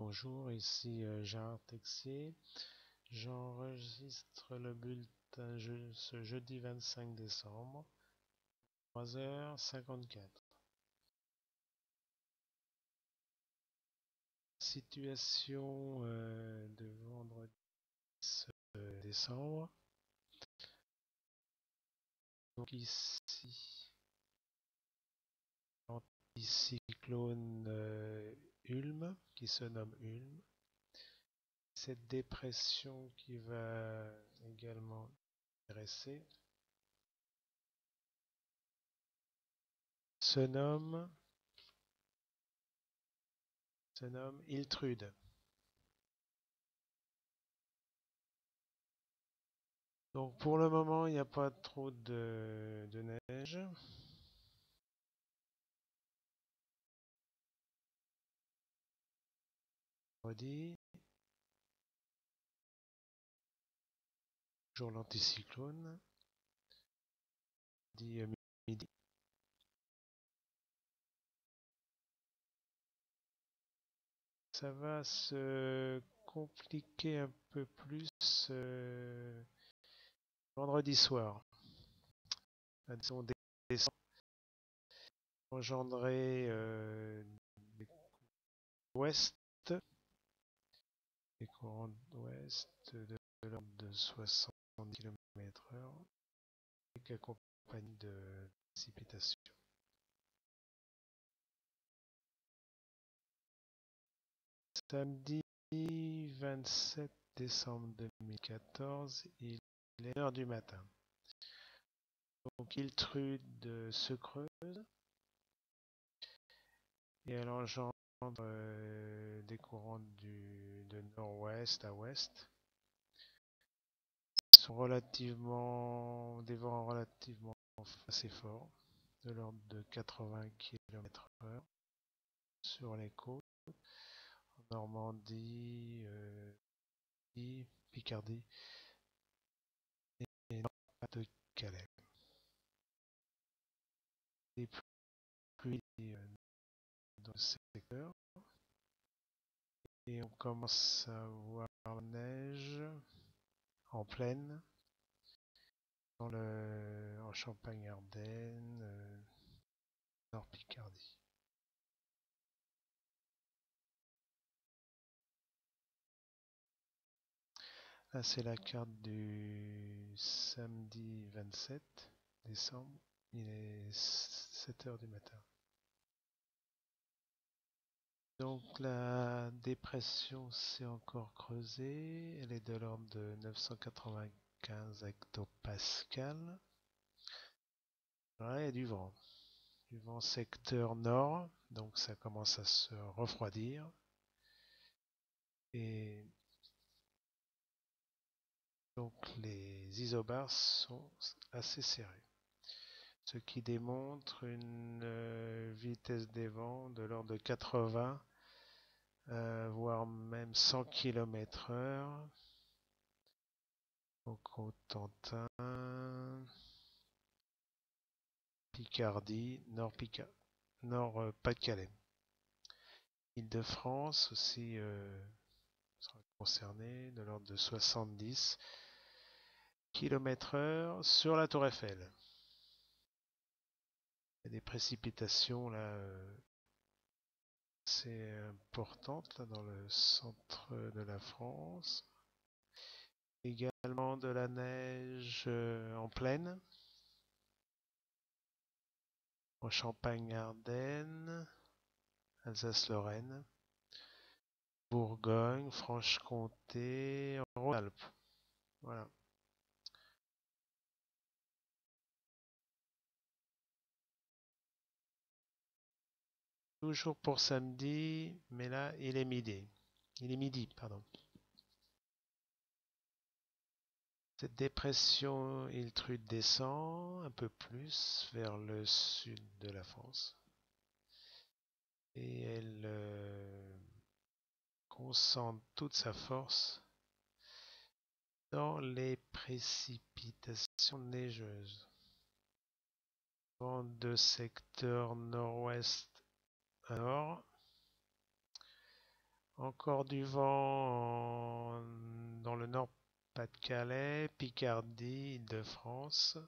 Bonjour, ici Gérard Texier. J'enregistre le bulletin ce jeudi 25 décembre, 3h54. Situation de vendredi 10 décembre. Donc ici, anticyclone Ulm, qui se nomme Ulm. Cette dépression qui va également intéresser se nomme Iltrude. Donc pour le moment, il n'y a pas trop de neige. Redit. Toujours l'anticyclone. Dit midi. Ça va se compliquer un peu plus vendredi soir. La descente engendrer des ouest, des courants d'ouest de l'ordre de 60 km/h, avec accompagné de précipitations. Samedi 27 décembre 2014, il est 1h du matin. Donc Iltrude se creuse et elle engendre des courants de nord-ouest à ouest. Sont des vents relativement assez forts, de l'ordre de 80 km/h sur les côtes, en Normandie, Picardie et Nord-Pas-de-Calais. Des pluies dans le secteur et on commence à voir la neige en plaine en Champagne-Ardenne, Nord-Picardie. Là, c'est la carte du samedi 27 décembre. Il est 7h du matin. Donc la dépression s'est encore creusée. Elle est de l'ordre de 995 hectopascales. Là, il y a du vent. Du vent secteur nord, donc ça commence à se refroidir. Et donc les isobars sont assez serrés. Ce qui démontre une vitesse des vents de l'ordre de 80, voire même 100 km/h. Au Cotentin, Picardie, Nord-Pas-de-Calais. Île-de-France aussi sera concernée de l'ordre de 70 km/h sur la Tour Eiffel. Il y a des précipitations là assez importantes là, dans le centre de la France. Également de la neige en plaine, en Champagne-Ardenne, Alsace-Lorraine, Bourgogne, Franche-Comté, Rhône-Alpes. Voilà. Toujours pour samedi, mais là il est midi. Il est midi, pardon. Cette dépression Iltrude descend un peu plus vers le sud de la France. Et elle concentre toute sa force dans les précipitations neigeuses. Vent de secteur nord-ouest à nord, Encore du vent dans le Nord-Pas-de-Calais, Picardie, Île-de-France,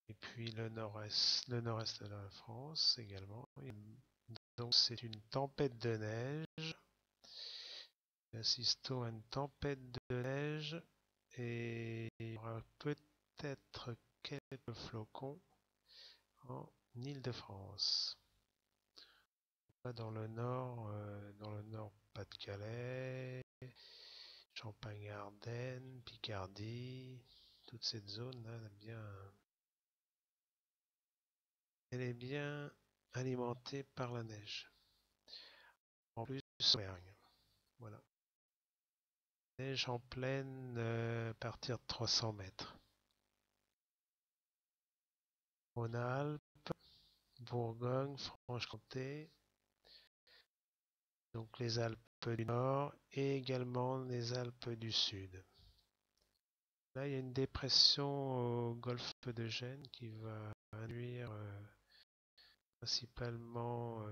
et puis le nord-est de la France également. Et donc c'est une tempête de neige. Nous assistons à une tempête de neige et il y aura peut-être quelques flocons en Île-de-France. Pas dans le nord Pas-de-Calais, Champagne-Ardenne, Picardie, toute cette zone-là, elle est bien alimentée par la neige. En plus, Auvergne. Voilà. Neige en pleine à partir de 300 mètres. Rhône-Alpes, Bourgogne, Franche-Comté, donc les Alpes du Nord et également les Alpes du Sud. Là, il y a une dépression au golfe de Gênes qui va induire principalement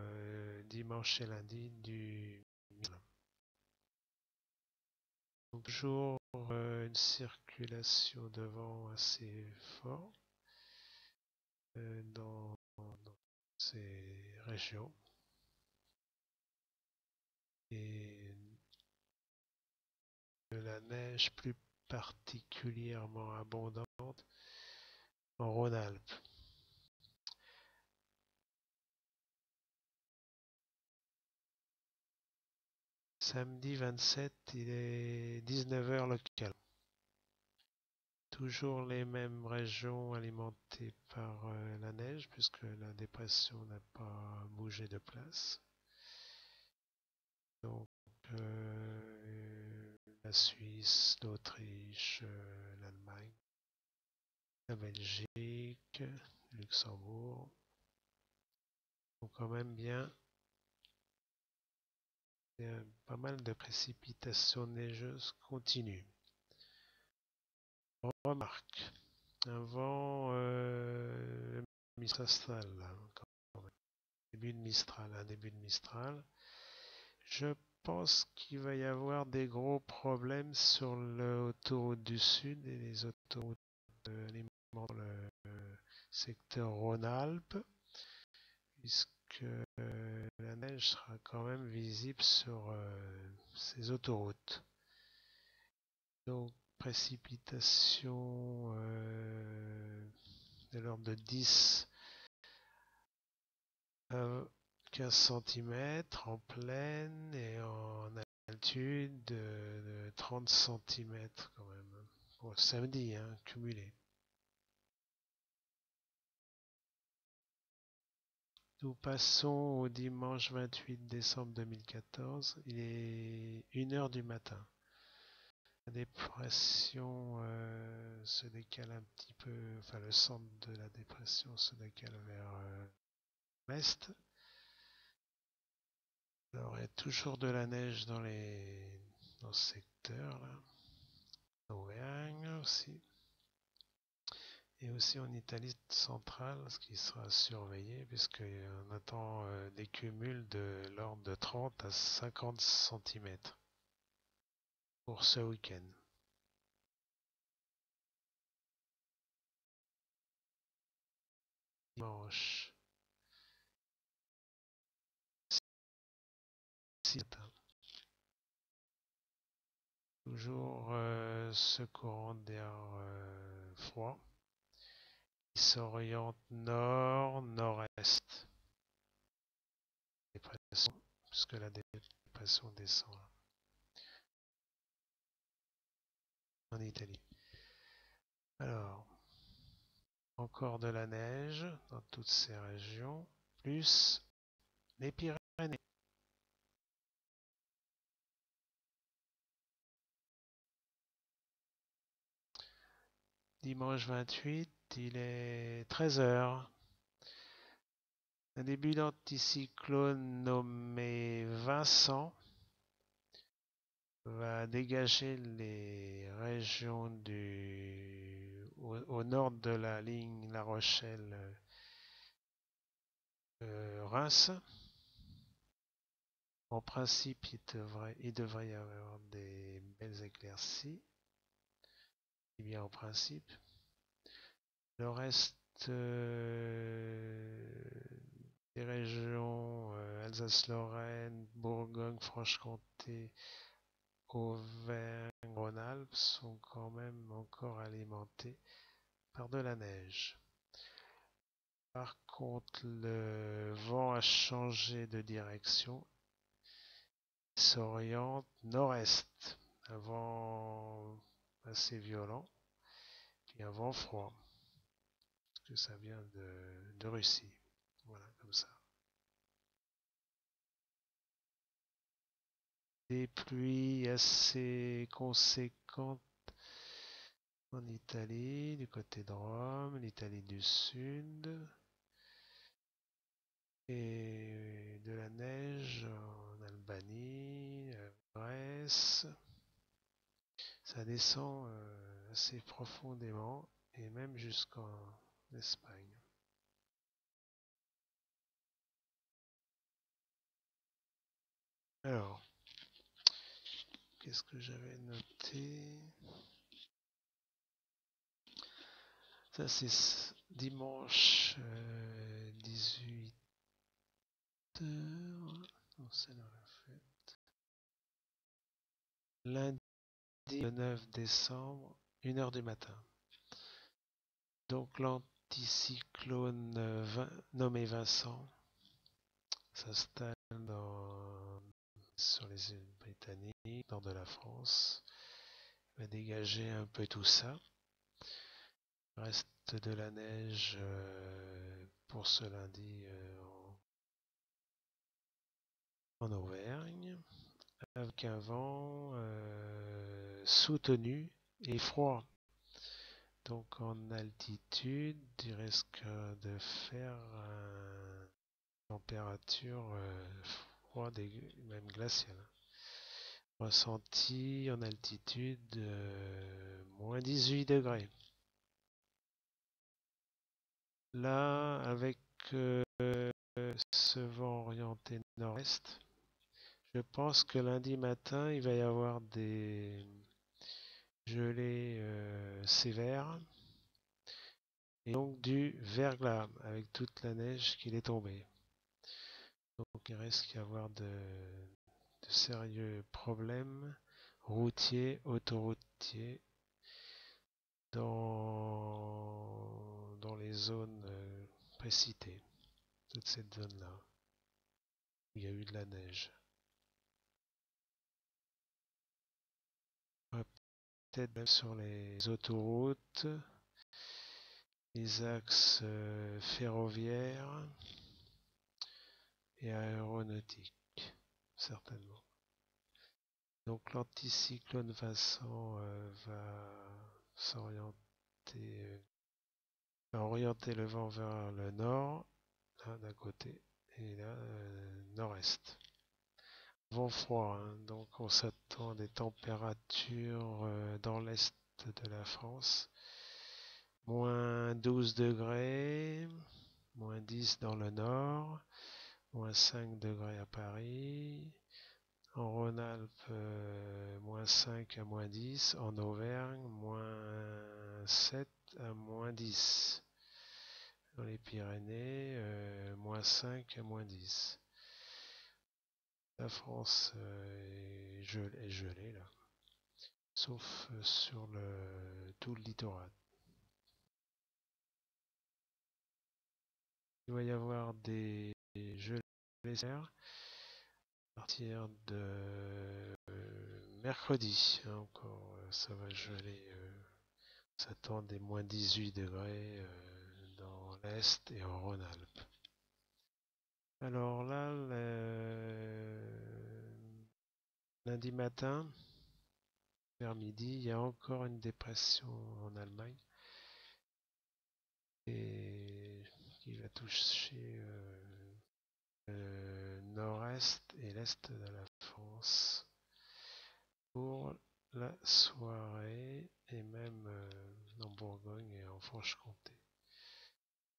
dimanche et lundi du Milan. Donc, toujours une circulation de vent assez forte dans ces régions. Et de la neige plus particulièrement abondante en Rhône-Alpes. Samedi 27, il est 19h local. Toujours les mêmes régions alimentées par la neige puisque la dépression n'a pas bougé de place. Donc la Suisse, l'Autriche, l'Allemagne, la Belgique, Luxembourg ont quand même bien pas mal de précipitations neigeuses continues. Remarque, un vent Mistral, un début de Mistral. Je pense qu'il va y avoir des gros problèmes sur l'autoroute du Sud et les autoroutes alimentant le secteur Rhône-Alpes, puisque la neige sera quand même visible sur ces autoroutes. Donc, précipitations de l'ordre de 10 à 15 cm en plaine et en altitude de 30 cm quand même. Pour samedi, hein, cumulé. Nous passons au dimanche 28 décembre 2014. Il est 1h du matin. La dépression se décale un petit peu, enfin le centre de la dépression se décale vers l'est. Alors il y a toujours de la neige dans ce secteur là. Auvergne aussi. Et aussi en Italie centrale, ce qui sera surveillé, puisqu'on attend des cumuls de l'ordre de 30 à 50 cm pour ce week-end. Dimanche 6 matin. Toujours ce courant d'air froid qui s'oriente nord-nord-est. Puisque la dépression descend là, en Italie. Alors, encore de la neige dans toutes ces régions, plus les Pyrénées. Dimanche 28, il est 13h. Un début d'anticyclone nommé Vincent va dégager les régions au nord de la ligne La Rochelle-Reims En principe, il devrait y avoir des belles éclaircies. Eh bien, en principe. Le reste des régions Alsace-Lorraine, Bourgogne, Franche-Comté, Auvergne-Rhône-Alpes sont quand même encore alimentées par de la neige. Par contre, le vent a changé de direction, il s'oriente nord-est, un vent assez violent, puis un vent froid, parce que ça vient de Russie. Voilà, comme ça. Des pluies assez conséquentes en Italie, du côté de Rome, l'Italie du Sud, et de la neige en Albanie, Grèce. Ça descend assez profondément et même jusqu'en Espagne. Alors, qu'est-ce que j'avais noté? Ça, c'est dimanche 18h. Non, c'est dans la fête. Lundi le 9 décembre, 1h du matin. Donc l'anticyclone nommé Vincent s'installe sur les îles Britanniques, nord de la France. Il va dégager un peu tout ça. Il reste de la neige pour ce lundi en Auvergne, avec un vent soutenu et froid. Donc en altitude, il risque de faire une température froide et même glaciale. Ressenti en altitude moins 18 degrés. Là, avec ce vent orienté nord-est, je pense que lundi matin, il va y avoir des gelées sévères et donc du verglas avec toute la neige qui est tombée. Donc il risque d'y avoir de sérieux problèmes routiers, autoroutiers dans les zones précitées, toute cette zone-là où il y a eu de la neige. Peut-être même sur les autoroutes, les axes ferroviaires et aéronautiques, certainement. Donc l'anticyclone Vincent va orienter le vent vers le nord, là d'un côté, et là nord-est. Vent froid, hein, donc on s'attend à des températures dans l'est de la France. Moins 12 degrés, moins 10 dans le nord, moins 5 degrés à Paris. En Rhône-Alpes, moins 5 à moins 10. En Auvergne, moins 7 à moins 10. Dans les Pyrénées, moins 5 à moins 10. La France est gelée là, sauf sur tout le littoral. Il va y avoir des gelées à partir de mercredi. Hein, encore, ça va geler. On s'attend des moins 18 degrés dans l'Est et en Rhône-Alpes. Alors là, lundi matin, vers midi, il y a encore une dépression en Allemagne et qui va toucher le nord-est et l'est de la France pour la soirée et même en Bourgogne et en Franche-Comté.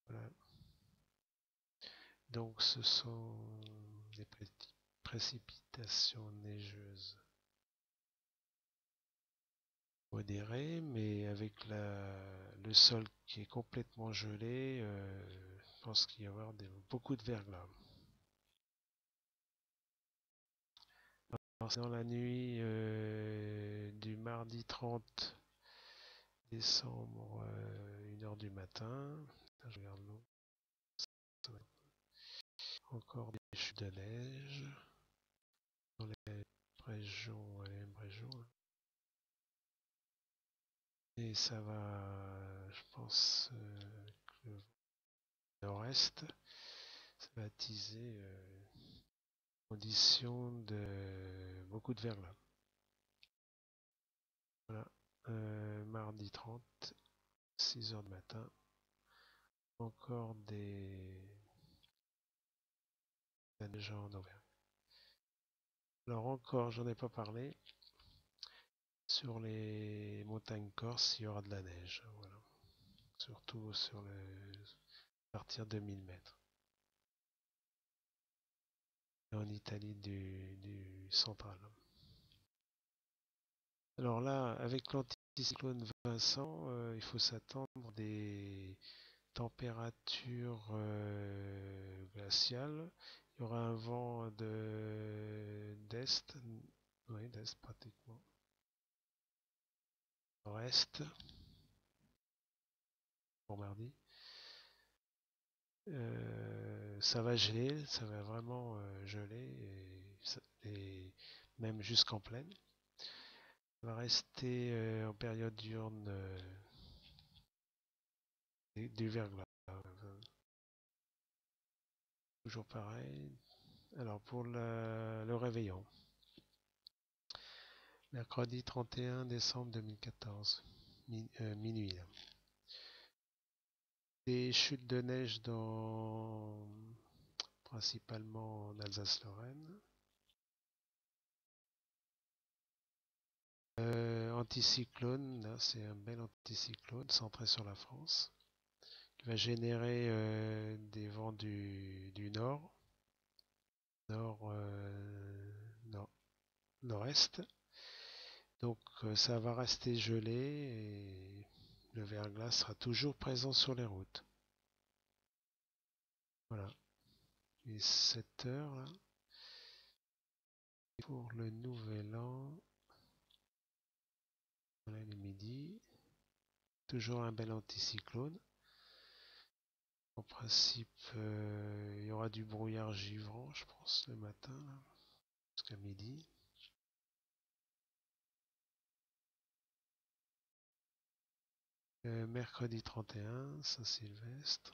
Voilà. Donc ce sont des petits précipitations neigeuses modérées, mais avec le sol qui est complètement gelé, je pense qu'il va y avoir beaucoup de verglas. Alors, c'est dans la nuit du mardi 30 décembre, 1 heure du matin. Là, je regarde l'eau. Encore des chutes de neige dans les mêmes régions. Et ça va, je pense, avec le nord-est, ça va attiser conditions de beaucoup de verglas. Voilà. Mardi 30, 6 heures du matin. Encore la neige en Auvergne. Alors encore, j'en ai pas parlé. Sur les montagnes corses, il y aura de la neige. Voilà. Surtout à partir de 1000 mètres. En Italie du central. Alors là, avec l'anticyclone Vincent, il faut s'attendre des températures glaciales. Il y aura un vent d'est, oui, d'est pratiquement, nord-est pour mardi. Ça va geler, ça va vraiment geler, et même jusqu'en plaine. Ça va rester en période diurne du verglas. Toujours pareil. Alors pour le réveillon, mercredi 31 décembre 2014, minuit. Là. Des chutes de neige principalement en Alsace-Lorraine. Anticyclone, là c'est un bel anticyclone centré sur la France qui va générer des vents du nord, nord-est. Donc ça va rester gelé et le verglas sera toujours présent sur les routes. Voilà. Et 7 heures là. Pour le nouvel an, voilà le midi. Toujours un bel anticyclone. En principe, il y aura du brouillard givrant, je pense, le matin, jusqu'à midi. Mercredi 31, Saint-Sylvestre.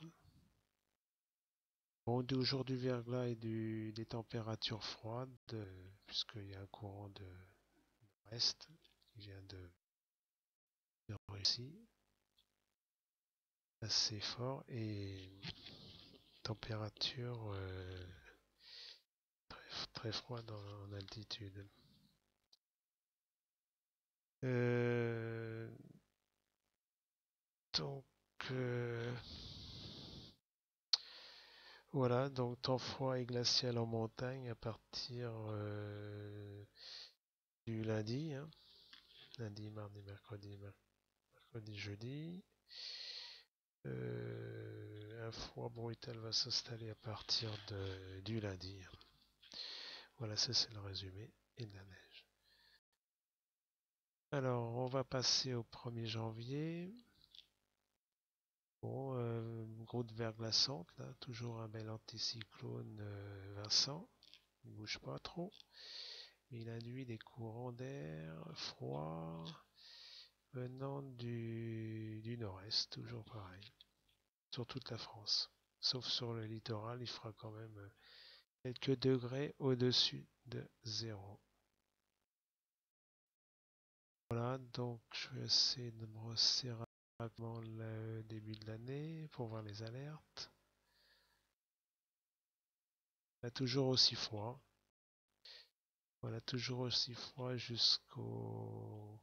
Bon, on dit jour du verglas et des températures froides, puisqu'il y a un courant de l'est qui vient de Russie, assez fort, et température très froide en altitude. Euh, donc, voilà, donc temps froid et glacial en montagne à partir du lundi, hein. Lundi, mardi, mercredi, jeudi. Un froid brutal va s'installer à partir du lundi. Voilà, ça c'est le résumé et de la neige. Alors, on va passer au 1er janvier. Bon, groupe verglaçante, là, toujours un bel anticyclone Vincent. Il ne bouge pas trop. Mais il induit des courants d'air froids venant du nord-est, toujours pareil. Sur toute la France. Sauf sur le littoral, il fera quand même quelques degrés au-dessus de 0. Voilà, donc je vais essayer de me resserrer rapidement le début de l'année pour voir les alertes. Là, toujours aussi froid. Voilà, toujours aussi froid jusqu'au...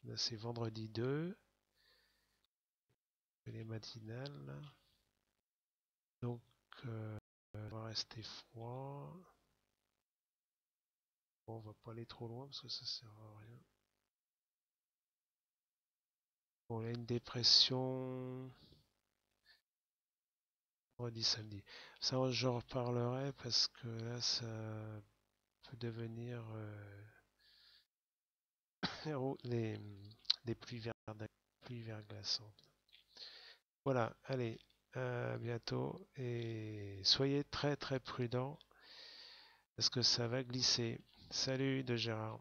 Là, c'est vendredi 2. Les matinales. Donc, on va rester froid. Bon, on va pas aller trop loin parce que ça sert à rien. Bon, là, une dépression. Vendredi, samedi. Ça, j'en reparlerai parce que là, ça peut devenir les, des pluies verglaçantes. Voilà, allez, à bientôt et soyez très très prudents parce que ça va glisser. Salut de Gérard.